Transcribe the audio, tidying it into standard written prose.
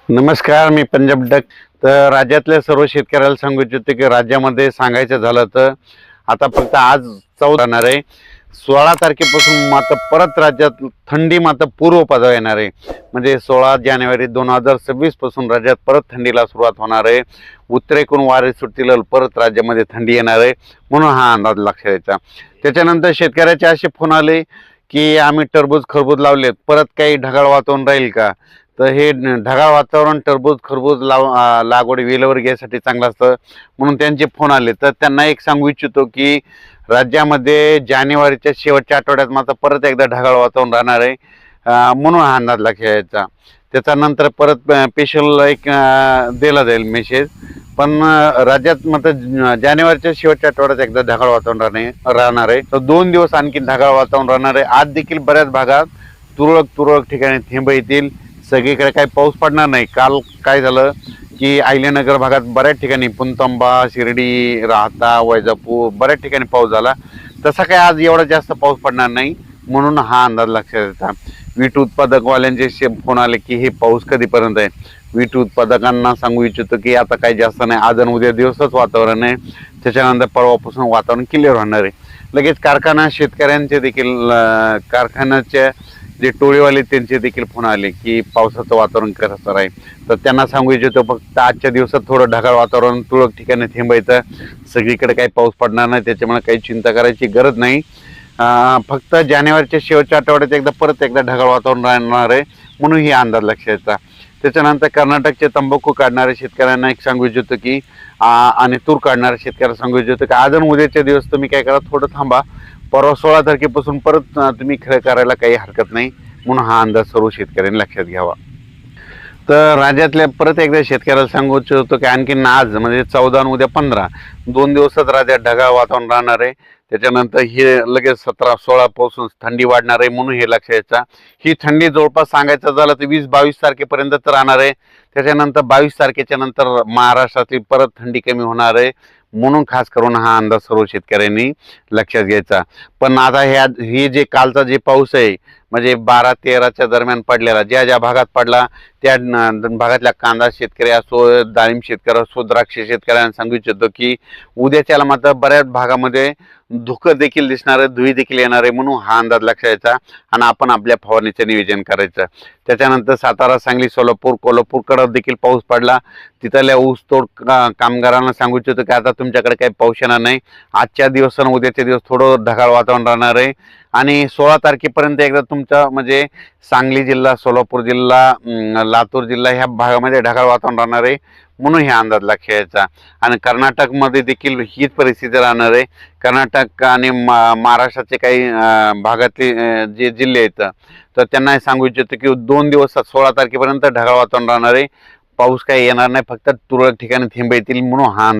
नमस्कार, मी पंजाब डक. तर राज्यातल्या सर्व शेतकऱ्याला सांगू इच्छितो की राज्यामध्ये सांगायचं झालं तर आता फक्त आज 14 राहणार आहे. 16 तारखेपासून मात्र परत राज्यात थंडी मात्र पूर्वपदावर येणार आहे. म्हणजे 16 जानेवारी 2026 पासून राज्यात परत थंडीला सुरुवात होणार आहे. उत्तरेकडून वारे सुटतील, परत राज्यामध्ये थंडी येणार आहे, म्हणून हा अंदाज लक्षात द्यायचा. त्याच्यानंतर शेतकऱ्याचे असे फोन आले की आम्ही टरबूज खरबूज लावलेत, परत काही ढगाळ वातावरण राहील का? तर हे ढगाळ वातावरण टरबूज खरबूज लागवड वेलवर घ्यायसाठी चांगलं असतं, म्हणून त्यांचे फोन आले. तर त्यांना एक सांगू इच्छितो की राज्यामध्ये जानेवारीच्या शेवटच्या आठवड्यात मात्र परत एकदा ढगाळ वातावरण राहणार आहे, म्हणून हा अंदाज लक्षात घ्यायचा. त्याच्यानंतर परत स्पेशल एक दिला जाईल मेसेज. पण राज्यात मात्र जानेवारीच्या शेवटच्या आठवड्यात एकदा ढगाळ वातावरण राहणार आहे. तर 2 दिवस आणखी ढगाळ वातावरण राहणार आहे. आज देखील बऱ्याच भागात तुरळक तुरळक ठिकाणी थेंब येतील. सगळीकडे काही पाऊस पडणार नाही. काल काय झालं की अहिल्यानगर भागात बऱ्याच ठिकाणी पुणतांबा, शिर्डी, राहता, वैजापूर बऱ्याच ठिकाणी पाऊस झाला. तसा काय आज एवढा जास्त पाऊस पडणार नाही, म्हणून हा अंदाज लक्षात येतात. वीट उत्पादकवाल्यांचे फोन आले की हे पाऊस कधीपर्यंत आहे. वीट उत्पादकांना सांगू इच्छितो की आता काही जास्त नाही, आज आणि उद्या दिवसच वातावरण आहे. त्याच्यानंतर परवापासून वातावरण क्लिअर होणार आहे. लगेच कारखाना शेतकऱ्यांचे देखील कारखान्याच्या जे टोळीवाले त्यांचे देखील फोन आले की पावसाचं वातावरण कसं राहील. तर त्यांना सांगू इच्छितो फक्त आजच्या दिवसात थोडं ढगाळ वातावरण, तुरळक ठिकाणी थांबायचं. सगळीकडे काही पाऊस पडणार नाही, त्याच्यामुळे काही चिंता करायची गरज नाही. फक्त जानेवारीच्या शेवटच्या आठवड्यात परत एकदा ढगाळ वातावरण राहणार आहे, म्हणून ही अंदाज लक्षात येतात. त्याच्यानंतर कर्नाटकचे तंबाखू काढणाऱ्या शेतकऱ्यांना एक सांगू इच्छितो की आणि तूर काढणाऱ्या शेतकऱ्यांना सांगू इच्छितो की आज आणि उद्याच्या दिवस तुम्ही काय करा, थोडं थांबा. परवा 16 तारखेपासून परत तुम्ही खरं करायला काही हरकत नाही, म्हणून हा अंदाज सर्व शेतकऱ्यांनी लक्षात घ्यावा. तर राज्यातल्या परत एकदा शेतकऱ्याला सांगू इच्छितो की आणखी आज म्हणजे 14 आणि उद्या 15 2 दिवसच राज्यात ढगाळ वातावरण राहणार आहे. त्याच्यानंतर हे लगेच 17-16 पासून थंडी वाढणार आहे, म्हणून हे लक्षात घ्यायचा. ही थंडी जवळपास सांगायचं झालं तर 20-22 तारखेपर्यंत तर राहणार आहे. त्याच्यानंतर 22 तारखेच्या नंतर महाराष्ट्रातील परत थंडी कमी होणार आहे, म्हणून खास करून हा अंदाज सर्व शेतकऱ्यांनी लक्षात घ्यायचा. पण आता हे जे कालचा जे पाऊस आहे म्हणजे 12-13च्या दरम्यान पडलेला, ज्या ज्या भागात पडला त्या भागातल्या कांदा शेतकरी असो, डाळिंब शेतकरी असो, द्राक्ष शेतकऱ्यांना सांगू इच्छितो की उद्याच्याला मात्र बऱ्याच भागामध्ये धुकं देखील दिसणार आहे, धुळी देखील येणार आहे, म्हणून हा अंदाज लक्षात घ्यायचा आणि आपण आपल्या फवारणीचं नियोजन करायचं. त्याच्यानंतर सातारा, सांगली, सोलापूर, कोल्हापूरकडे देखील पाऊस पडला. तिथल्या ऊसतोड कामगारांना सांगू इच्छितो की आता तुमच्याकडे काही पाऊस येणार नाही. आजच्या दिवस आणि उद्याच्या दिवस थोडं ढगाळ वातावरण राहणार आहे आणि 16 तारखेपर्यंत एकदा तुमचा म्हणजे सांगली जिल्हा, सोलापूर जिल्हा, लातूर जिल्हा ह्या भागामध्ये ढगाळ वातावरण राहणार आहे, म्हणून हे अंदाज लक्षात घ्यायचा. आणि कर्नाटकमध्ये देखील हीच परिस्थिती राहणार आहे. कर्नाटक आणि महाराष्ट्राचे काही भागातले जे जिल्हे आहेत तर त्यांना सांगू इच्छितो की 2 दिवसात 16 तारखेपर्यंत ढगाळ वातावरण राहणार आहे. पाऊस काही येणार नाही, फक्त तुरळक ठिकाणी थेंब येतील, म्हणून हा